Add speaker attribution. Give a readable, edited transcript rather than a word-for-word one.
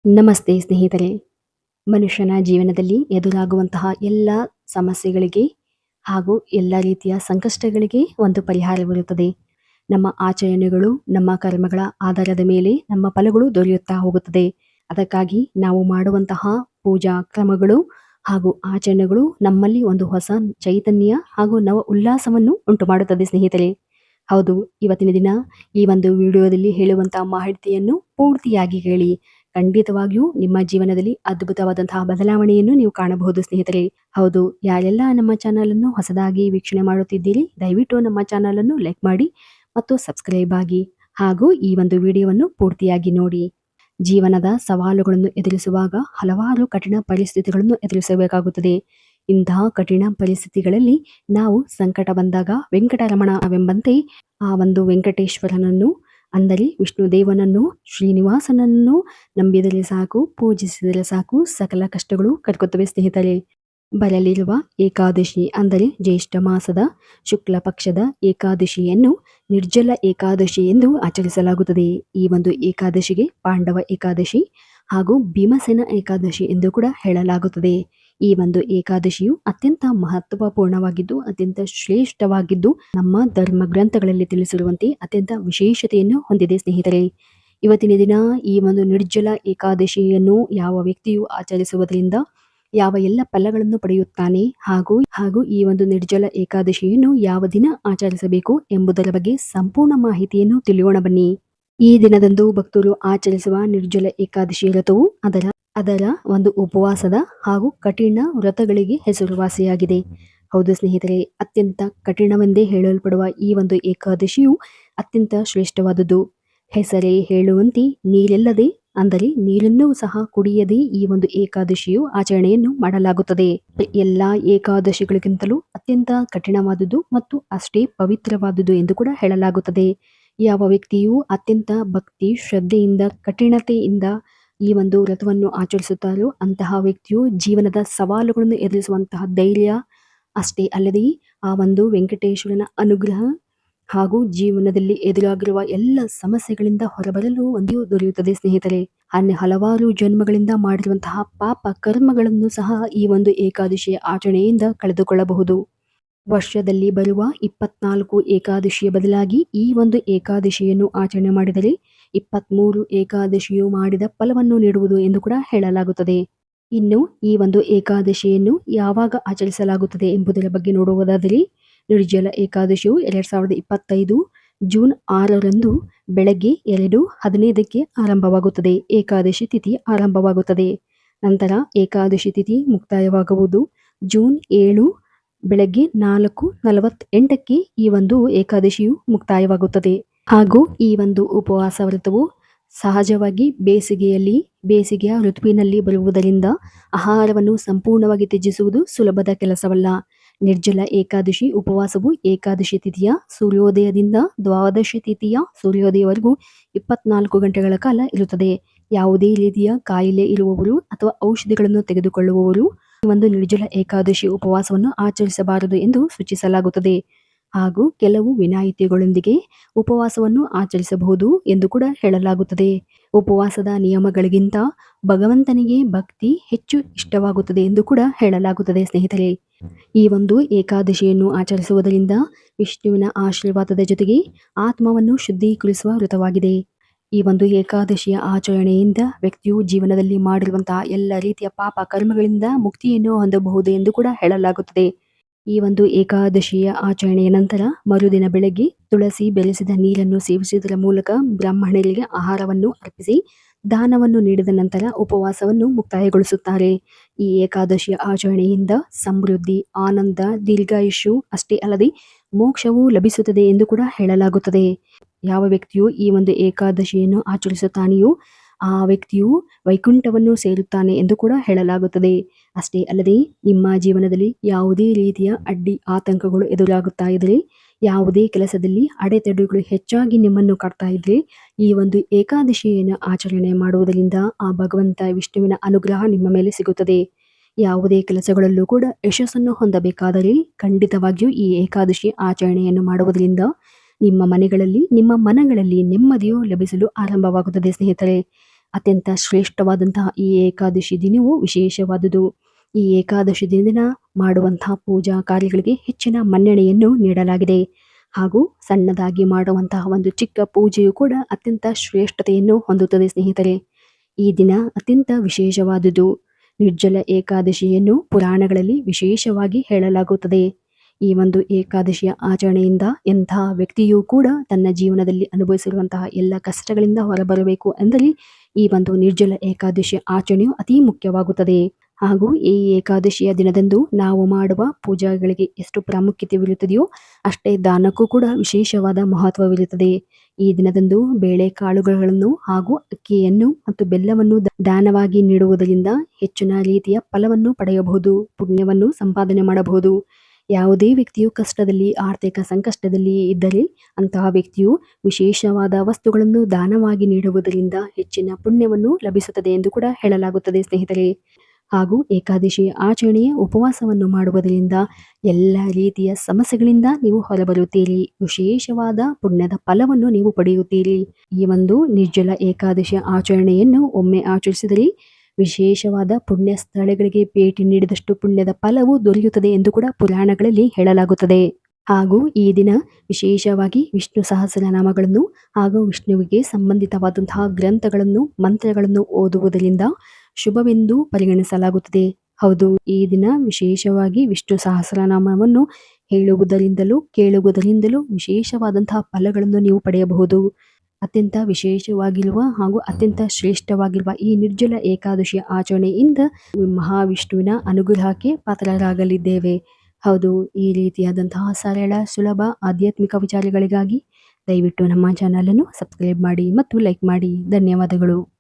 Speaker 1: ನಮಸ್ತೆ ಸ್ನೇಹಿತರೆ. ಮನುಷ್ಯನ ಜೀವನದಲ್ಲಿ ಎದುರಾಗುವಂತಹ ಎಲ್ಲ ಸಮಸ್ಯೆಗಳಿಗೆ ಹಾಗೂ ಎಲ್ಲ ರೀತಿಯ ಸಂಕಷ್ಟಗಳಿಗೆ ಒಂದು ಪರಿಹಾರವಿರುತ್ತದೆ. ನಮ್ಮ ಆಚರಣೆಗಳು, ನಮ್ಮ ಕರ್ಮಗಳ ಆಧಾರದ ಮೇಲೆ ನಮ್ಮ ಫಲಗಳು ದೊರೆಯುತ್ತಾ ಹೋಗುತ್ತದೆ. ಅದಕ್ಕಾಗಿ ನಾವು ಮಾಡುವಂತಹ ಪೂಜಾ ಕ್ರಮಗಳು ಹಾಗೂ ಆಚರಣೆಗಳು ನಮ್ಮಲ್ಲಿ ಒಂದು ಹೊಸ ಚೈತನ್ಯ ಹಾಗೂ ನವ ಉಲ್ಲಾಸವನ್ನು ಉಂಟು ಮಾಡುತ್ತದೆ ಸ್ನೇಹಿತರೆ. ಹೌದು, ಇವತ್ತಿನ ದಿನ ಈ ಒಂದು ವಿಡಿಯೋದಲ್ಲಿ ಹೇಳುವಂತಹ ಮಾಹಿತಿಯನ್ನು ಪೂರ್ತಿಯಾಗಿ ಕೇಳಿ. ಖಂಡಿತವಾಗಿಯೂ ನಿಮ್ಮ ಜೀವನದಲ್ಲಿ ಅದ್ಭುತವಾದಂತಹ ಬದಲಾವಣೆಯನ್ನು ನೀವು ಕಾಣಬಹುದು ಸ್ನೇಹಿತರೆ. ಹೌದು, ಯಾರೆಲ್ಲ ನಮ್ಮ ಚಾನಲ್ ಅನ್ನು ಹೊಸದಾಗಿ ವೀಕ್ಷಣೆ ಮಾಡುತ್ತಿದ್ದೀರಿ, ದಯವಿಟ್ಟು ನಮ್ಮ ಚಾನಲ್ ಅನ್ನು ಲೈಕ್ ಮಾಡಿ ಮತ್ತು ಸಬ್ಸ್ಕ್ರೈಬ್ ಆಗಿ ಹಾಗೂ ಈ ಒಂದು ವಿಡಿಯೋವನ್ನು ಪೂರ್ತಿಯಾಗಿ ನೋಡಿ. ಜೀವನದ ಸವಾಲುಗಳನ್ನು ಎದುರಿಸುವಾಗ ಹಲವಾರು ಕಠಿಣ ಪರಿಸ್ಥಿತಿಗಳನ್ನು ಎದುರಿಸಬೇಕಾಗುತ್ತದೆ. ಇಂತಹ ಕಠಿಣ ಪರಿಸ್ಥಿತಿಗಳಲ್ಲಿ ನಾವು ಸಂಕಟ ಬಂದಾಗ ವೆಂಕಟರಮಣವೆಂಬಂತೆ ಆ ಒಂದು ವೆಂಕಟೇಶ್ವರನನ್ನು, ಅಂದರೆ ವಿಷ್ಣು ದೇವನನ್ನು, ಶ್ರೀನಿವಾಸನನ್ನು ನಂಬಿದರೆ ಸಾಕು, ಪೂಜಿಸಿದರೆ ಸಾಕು, ಸಕಲ ಕಷ್ಟಗಳು ಕರ್ಕೊತ್ತವೆ ಸ್ನೇಹಿತರೆ. ಬರಲಿರುವ ಏಕಾದಶಿ ಅಂದರೆ ಜ್ಯೇಷ್ಠ ಮಾಸದ ಶುಕ್ಲ ಪಕ್ಷದ ಏಕಾದಶಿಯನ್ನು ನಿರ್ಜಲ ಏಕಾದಶಿ ಎಂದು ಆಚರಿಸಲಾಗುತ್ತದೆ. ಈ ಒಂದು ಏಕಾದಶಿಗೆ ಪಾಂಡವ ಏಕಾದಶಿ ಹಾಗೂ ಭೀಮಸೇನ ಏಕಾದಶಿ ಎಂದು ಕೂಡ ಹೇಳಲಾಗುತ್ತದೆ. ಈ ಒಂದು ಏಕಾದಶಿಯು ಅತ್ಯಂತ ಮಹತ್ವಪೂರ್ಣವಾಗಿದ್ದು, ಅತ್ಯಂತ ಶ್ರೇಷ್ಠವಾಗಿದ್ದು, ನಮ್ಮ ಧರ್ಮ ಗ್ರಂಥಗಳಲ್ಲಿ ತಿಳಿಸಿರುವಂತೆ ಅತ್ಯಂತ ವಿಶೇಷತೆಯನ್ನು ಹೊಂದಿದೆ ಸ್ನೇಹಿತರೆ. ಇವತ್ತಿನ ದಿನ ಈ ಒಂದು ನಿರ್ಜಲ ಏಕಾದಶಿಯನ್ನು ಯಾವ ವ್ಯಕ್ತಿಯು ಆಚರಿಸುವುದರಿಂದ ಯಾವ ಎಲ್ಲ ಫಲಗಳನ್ನು ಪಡೆಯುತ್ತಾನೆ ಹಾಗೂ ಈ ಒಂದು ನಿರ್ಜಲ ಏಕಾದಶಿಯನ್ನು ಯಾವ ದಿನ ಆಚರಿಸಬೇಕು ಎಂಬುದರ ಬಗ್ಗೆ ಸಂಪೂರ್ಣ ಮಾಹಿತಿಯನ್ನು ತಿಳಿಯೋಣ ಬನ್ನಿ. ಈ ದಿನದಂದು ಭಕ್ತರು ಆಚರಿಸುವ ನಿರ್ಜಲ ಏಕಾದಶಿ ವ್ರತವು ಅದರ ಒಂದು ಉಪವಾಸದ ಹಾಗೂ ಕಠಿಣ ವ್ರತಗಳಿಗೆ ಹೆಸರುವಾಸಿಯಾಗಿದೆ. ಹೌದು ಸ್ನೇಹಿತರೆ, ಅತ್ಯಂತ ಕಠಿಣವೆಂದೇ ಹೇಳಲ್ಪಡುವ ಈ ಒಂದು ಏಕಾದಶಿಯು ಅತ್ಯಂತ ಶ್ರೇಷ್ಠವಾದುದು. ಹೆಸರೇ ಹೇಳುವಂತೆ ನೀರಿಲ್ಲದೆ, ಅಂದರೆ ನೀರನ್ನೂ ಸಹ ಕುಡಿಯದೆ ಈ ಒಂದು ಏಕಾದಶಿಯು ಆಚರಣೆಯನ್ನು ಮಾಡಲಾಗುತ್ತದೆ. ಎಲ್ಲಾ ಏಕಾದಶಿಗಳಿಗಿಂತಲೂ ಅತ್ಯಂತ ಕಠಿಣವಾದುದು ಮತ್ತು ಅಷ್ಟೇ ಪವಿತ್ರವಾದುದು ಎಂದು ಕೂಡ ಹೇಳಲಾಗುತ್ತದೆ. ಯಾವ ವ್ಯಕ್ತಿಯು ಅತ್ಯಂತ ಭಕ್ತಿ ಶ್ರದ್ಧೆಯಿಂದ ಕಠಿಣತೆಯಿಂದ ಈ ಒಂದು ವ್ರತವನ್ನು ಆಚರಿಸುತ್ತಾರೋ ಅಂತಹ ವ್ಯಕ್ತಿಯು ಜೀವನದ ಸವಾಲುಗಳನ್ನು ಎದುರಿಸುವಂತಹ ಧೈರ್ಯ, ಅಷ್ಟೇ ಅಲ್ಲದೆ ಆ ಒಂದು ವೆಂಕಟೇಶ್ವರನ ಅನುಗ್ರಹ ಹಾಗೂ ಜೀವನದಲ್ಲಿ ಎದುರಾಗಿರುವ ಎಲ್ಲ ಸಮಸ್ಯೆಗಳಿಂದ ಹೊರಬರಲು ಒಂದು ದೊರೆಯುತ್ತದೆ ಸ್ನೇಹಿತರೆ. ಹಲವಾರು ಜನ್ಮಗಳಿಂದ ಮಾಡಿರುವಂತಹ ಪಾಪ ಕರ್ಮಗಳನ್ನು ಸಹ ಈ ಒಂದು ಏಕಾದಶಿಯ ಆಚರಣೆಯಿಂದ ಕಳೆದುಕೊಳ್ಳಬಹುದು. ವರ್ಷದಲ್ಲಿ ಬರುವ 24 ಏಕಾದಶಿಯ ಬದಲಾಗಿ ಈ ಒಂದು ಏಕಾದಶಿಯನ್ನು ಆಚರಣೆ ಮಾಡಿದರೆ 23 ಏಕಾದಶಿಯು ಮಾಡಿದ ಫಲವನ್ನು ನೀಡುವುದು ಎಂದು ಕೂಡ ಹೇಳಲಾಗುತ್ತದೆ. ಇನ್ನು ಈ ಒಂದು ಏಕಾದಶಿಯನ್ನು ಯಾವಾಗ ಆಚರಿಸಲಾಗುತ್ತದೆ ಎಂಬುದರ ಬಗ್ಗೆ ನೋಡುವುದಾದರೆ, ನಿರ್ಜಲ ಏಕಾದಶಿಯು 2025 ಜೂನ್ 6ರಂದು ಬೆಳಗ್ಗೆ 2:15ಕ್ಕೆ ಆರಂಭವಾಗುತ್ತದೆ. ಏಕಾದಶಿ ತಿಥಿ ಆರಂಭವಾಗುತ್ತದೆ. ನಂತರ ಏಕಾದಶಿ ತಿಥಿ ಮುಕ್ತಾಯವಾಗುವುದು ಜೂನ್ 7 ಬೆಳಗ್ಗೆ 4:48ಕ್ಕೆ ಈ ಒಂದು ಏಕಾದಶಿಯು ಮುಕ್ತಾಯವಾಗುತ್ತದೆ. ಹಾಗೂ ಈ ಒಂದು ಉಪವಾಸ ವ್ರತವು ಸಹಜವಾಗಿ ಬೇಸಿಗೆಯ ಋತುವಿನಲ್ಲಿ ಬರುವುದರಿಂದ ಆಹಾರವನ್ನು ಸಂಪೂರ್ಣವಾಗಿ ತ್ಯಜಿಸುವುದು ಸುಲಭದ ಕೆಲಸವಲ್ಲ. ನಿರ್ಜಲ ಏಕಾದಶಿ ಉಪವಾಸವು ಏಕಾದಶಿ ತಿಥಿಯ ಸೂರ್ಯೋದಯದಿಂದ ದ್ವಾದಶಿ ತಿಥಿಯ ಸೂರ್ಯೋದಯವರೆಗೂ 24 ಗಂಟೆಗಳ ಕಾಲ ಇರುತ್ತದೆ. ಯಾವುದೇ ರೀತಿಯ ಕಾಯಿಲೆ ಇರುವವರು ಅಥವಾ ಔಷಧಿಗಳನ್ನು ತೆಗೆದುಕೊಳ್ಳುವವರು ಒಂದು ನಿರ್ಜಲ ಏಕಾದಶಿ ಉಪವಾಸವನ್ನು ಆಚರಿಸಬಾರದು ಎಂದು ಸೂಚಿಸಲಾಗುತ್ತದೆ. ಹಾಗೂ ಕೆಲವು ವಿನಾಯಿತಿಗಳೊಂದಿಗೆ ಉಪವಾಸವನ್ನು ಆಚರಿಸಬಹುದು ಎಂದು ಕೂಡ ಹೇಳಲಾಗುತ್ತದೆ. ಉಪವಾಸದ ನಿಯಮಗಳಿಗಿಂತ ಭಗವಂತನಿಗೆ ಭಕ್ತಿ ಹೆಚ್ಚು ಇಷ್ಟವಾಗುತ್ತದೆ ಎಂದು ಕೂಡ ಹೇಳಲಾಗುತ್ತದೆ ಸ್ನೇಹಿತರೆ. ಈ ಒಂದು ಏಕಾದಶಿಯನ್ನು ಆಚರಿಸುವುದರಿಂದ ವಿಷ್ಣುವಿನ ಆಶೀರ್ವಾದದ ಜೊತೆಗೆ ಆತ್ಮವನ್ನು ಶುದ್ಧೀಕರಿಸುವ ವ್ರತವಾಗಿದೆ. ಈ ಒಂದು ಏಕಾದಶಿಯ ಆಚರಣೆಯಿಂದ ವ್ಯಕ್ತಿಯು ಜೀವನದಲ್ಲಿ ಮಾಡಿರುವಂತಹ ಎಲ್ಲ ರೀತಿಯ ಪಾಪ ಕರ್ಮಗಳಿಂದ ಮುಕ್ತಿಯನ್ನು ಹೊಂದಬಹುದು ಎಂದು ಕೂಡ ಹೇಳಲಾಗುತ್ತದೆ. ಈ ಒಂದು ಏಕಾದಶಿಯ ಆಚರಣೆಯ ನಂತರ ಮರುದಿನ ಬೆಳಗ್ಗೆ ತುಳಸಿ ಬೆರೆಸಿದ ನೀರನ್ನು ಸೇವಿಸುವುದರ ಮೂಲಕ ಬ್ರಾಹ್ಮಣರಿಗೆ ಆಹಾರವನ್ನು ಅರ್ಪಿಸಿ ದಾನವನ್ನು ನೀಡಿದ ನಂತರ ಉಪವಾಸವನ್ನು ಮುಕ್ತಾಯಗೊಳಿಸುತ್ತಾರೆ. ಈ ಏಕಾದಶಿಯ ಆಚರಣೆಯಿಂದ ಸಮೃದ್ಧಿ, ಆನಂದ, ದೀರ್ಘಾಯುಷ್ಯು, ಅಷ್ಟೇ ಅಲ್ಲದೆ ಮೋಕ್ಷವು ಲಭಿಸುತ್ತದೆ ಎಂದು ಕೂಡ ಹೇಳಲಾಗುತ್ತದೆ. ಯಾವ ವ್ಯಕ್ತಿಯು ಈ ಒಂದು ಏಕಾದಶಿಯನ್ನು ಆಚರಿಸುತ್ತಾನೆಯೋ ಆ ವ್ಯಕ್ತಿಯು ವೈಕುಂಠವನ್ನು ಸೇರುತ್ತಾನೆ ಎಂದು ಕೂಡ ಹೇಳಲಾಗುತ್ತದೆ. ಅಷ್ಟೇ ಅಲ್ಲದೆ ನಿಮ್ಮ ಜೀವನದಲ್ಲಿ ಯಾವುದೇ ರೀತಿಯ ಅಡ್ಡಿ ಆತಂಕಗಳು ಎದುರಾಗುತ್ತಾ ಇದ್ದರೆ, ಯಾವುದೇ ಕೆಲಸದಲ್ಲಿ ಅಡೆತಡೆಗಳು ಹೆಚ್ಚಾಗಿ ನಿಮ್ಮನ್ನು ಕಾಡ್ತಾ ಇದ್ರೆ, ಈ ಒಂದು ಏಕಾದಶಿಯನ್ನು ಆಚರಣೆ ಮಾಡುವುದರಿಂದ ಆ ಭಗವಂತ ವಿಷ್ಣುವಿನ ಅನುಗ್ರಹ ನಿಮ್ಮ ಮೇಲೆ ಸಿಗುತ್ತದೆ. ಯಾವುದೇ ಕೆಲಸಗಳಲ್ಲೂ ಕೂಡ ಯಶಸ್ಸನ್ನು ಹೊಂದಬೇಕಾದರೆ ಖಂಡಿತವಾಗಿಯೂ ಈ ಏಕಾದಶಿ ಆಚರಣೆಯನ್ನು ಮಾಡುವುದರಿಂದ ನಿಮ್ಮ ಮನೆಗಳಲ್ಲಿ, ನಿಮ್ಮ ಮನಗಳಲ್ಲಿ ನೆಮ್ಮದಿಯು ಲಭಿಸಲು ಆರಂಭವಾಗುತ್ತದೆ ಸ್ನೇಹಿತರೆ. ಅತ್ಯಂತ ಶ್ರೇಷ್ಠವಾದಂತಹ ಈ ಏಕಾದಶಿ ದಿನವು ವಿಶೇಷವಾದುದು. ಈ ಏಕಾದಶಿ ದಿನ ಮಾಡುವಂತಹ ಪೂಜಾ ಕಾರ್ಯಗಳಿಗೆ ಹೆಚ್ಚಿನ ಮನ್ನಣೆಯನ್ನು ನೀಡಲಾಗಿದೆ. ಹಾಗೂ ಸಣ್ಣದಾಗಿ ಮಾಡುವಂತಹ ಒಂದು ಚಿಕ್ಕ ಪೂಜೆಯು ಕೂಡ ಅತ್ಯಂತ ಶ್ರೇಷ್ಠತೆಯನ್ನು ಹೊಂದುತ್ತದೆ ಸ್ನೇಹಿತರೆ. ಈ ದಿನ ಅತ್ಯಂತ ವಿಶೇಷವಾದುದು. ನಿರ್ಜಲ ಏಕಾದಶಿಯನ್ನು ಪುರಾಣಗಳಲ್ಲಿ ವಿಶೇಷವಾಗಿ ಹೇಳಲಾಗುತ್ತದೆ. ಈ ಒಂದು ಏಕಾದಶಿಯ ಆಚರಣೆಯಿಂದ ಎಂತಹ ವ್ಯಕ್ತಿಯೂ ಕೂಡ ತನ್ನ ಜೀವನದಲ್ಲಿ ಅನುಭವಿಸಿರುವಂತಹ ಎಲ್ಲ ಕಷ್ಟಗಳಿಂದ ಹೊರಬರಬೇಕು ಎಂದರೆ ಈ ಒಂದು ನಿರ್ಜಲ ಏಕಾದಶಿಯ ಆಚರಣೆಯು ಅತಿ ಮುಖ್ಯವಾಗುತ್ತದೆ. ಹಾಗೂ ಈ ಏಕಾದಶಿಯ ದಿನದಂದು ನಾವು ಮಾಡುವ ಪೂಜೆಗಳಿಗೆ ಎಷ್ಟು ಪ್ರಾಮುಖ್ಯತೆವಿರುತ್ತದೆಯೋ ಅಷ್ಟೇ ದಾನಕ್ಕೂ ಕೂಡ ವಿಶೇಷವಾದ ಮಹತ್ವವಿರುತ್ತದೆ. ಈ ದಿನದಂದು ಬೇಳೆ ಕಾಳುಗಳನ್ನು ಹಾಗೂ ಅಕ್ಕಿಯನ್ನು ಮತ್ತು ಬೆಲ್ಲವನ್ನು ದಾನವಾಗಿ ನೀಡುವುದರಿಂದ ಹೆಚ್ಚಿನ ರೀತಿಯ ಫಲವನ್ನು ಪಡೆಯಬಹುದು, ಪುಣ್ಯವನ್ನು ಸಂಪಾದನೆ ಮಾಡಬಹುದು. ಯಾವುದೇ ವ್ಯಕ್ತಿಯು ಕಷ್ಟದಲ್ಲಿ, ಆರ್ಥಿಕ ಸಂಕಷ್ಟದಲ್ಲಿ ಇದ್ದರೆ ಅಂತಹ ವ್ಯಕ್ತಿಯು ವಿಶೇಷವಾದ ವಸ್ತುಗಳನ್ನು ದಾನವಾಗಿ ನೀಡುವುದರಿಂದ ಹೆಚ್ಚಿನ ಪುಣ್ಯವನ್ನು ಲಭಿಸುತ್ತದೆ ಎಂದು ಕೂಡ ಹೇಳಲಾಗುತ್ತದೆ ಸ್ನೇಹಿತರೆ. ಹಾಗೂ ಏಕಾದಶಿಯ ಆಚರಣೆಯ ಉಪವಾಸವನ್ನು ಮಾಡುವುದರಿಂದ ಎಲ್ಲ ರೀತಿಯ ಸಮಸ್ಯೆಗಳಿಂದ ನೀವು ಹೊರಬರುತ್ತೀರಿ. ವಿಶೇಷವಾದ ಪುಣ್ಯದ ಫಲವನ್ನು ನೀವು ಪಡೆಯುತ್ತೀರಿ. ಈ ಒಂದು ನಿರ್ಜಲ ಏಕಾದಶಿಯ ಆಚರಣೆಯನ್ನು ಒಮ್ಮೆ ಆಚರಿಸಿದರೆ ವಿಶೇಷವಾದ ಪುಣ್ಯ ಸ್ಥಳಗಳಿಗೆ ಭೇಟಿ ನೀಡಿದಷ್ಟು ಪುಣ್ಯದ ಫಲವು ದೊರೆಯುತ್ತದೆ ಎಂದು ಕೂಡ ಪುರಾಣಗಳಲ್ಲಿ ಹೇಳಲಾಗುತ್ತದೆ. ಹಾಗೂ ಈ ದಿನ ವಿಶೇಷವಾಗಿ ವಿಷ್ಣು ಸಹಸ್ರನಾಮಗಳನ್ನು ಹಾಗೂ ವಿಷ್ಣುವಿಗೆ ಸಂಬಂಧಿತವಾದಂತಹ ಗ್ರಂಥಗಳನ್ನು, ಮಂತ್ರಗಳನ್ನು ಓದುವುದರಿಂದ ಶುಭವೆಂದು ಪರಿಗಣಿಸಲಾಗುತ್ತದೆ. ಹೌದು, ಈ ದಿನ ವಿಶೇಷವಾಗಿ ವಿಷ್ಣು ಸಹಸ್ರನಾಮವನ್ನು ಹೇಳುವುದರಿಂದಲೂ ಕೇಳುವುದರಿಂದಲೂ ವಿಶೇಷವಾದಂತಹ ಫಲಗಳನ್ನು ನೀವು ಪಡೆಯಬಹುದು. ಅತ್ಯಂತ ವಿಶೇಷವಾಗಿರುವ ಹಾಗೂ ಅತ್ಯಂತ ಶ್ರೇಷ್ಠವಾಗಿರುವ ಈ ನಿರ್ಜಲ ಏಕಾದಶಿಯ ಆಚರಣೆಯಿಂದ ಮಹಾವಿಷ್ಣುವಿನ ಅನುಗ್ರಹಕ್ಕೆ ಪಾತ್ರರಾಗಲಿದ್ದೇವೆ. ಹೌದು, ಈ ರೀತಿಯಾದಂತಹ ಸರಳ, ಸುಲಭ ಆಧ್ಯಾತ್ಮಿಕ ವಿಚಾರಗಳಿಗಾಗಿ ದಯವಿಟ್ಟು ನಮ್ಮ ಚಾನಲನ್ನು ಸಬ್ಸ್ಕ್ರೈಬ್ ಮಾಡಿ ಮತ್ತು ಲೈಕ್ ಮಾಡಿ. ಧನ್ಯವಾದಗಳು.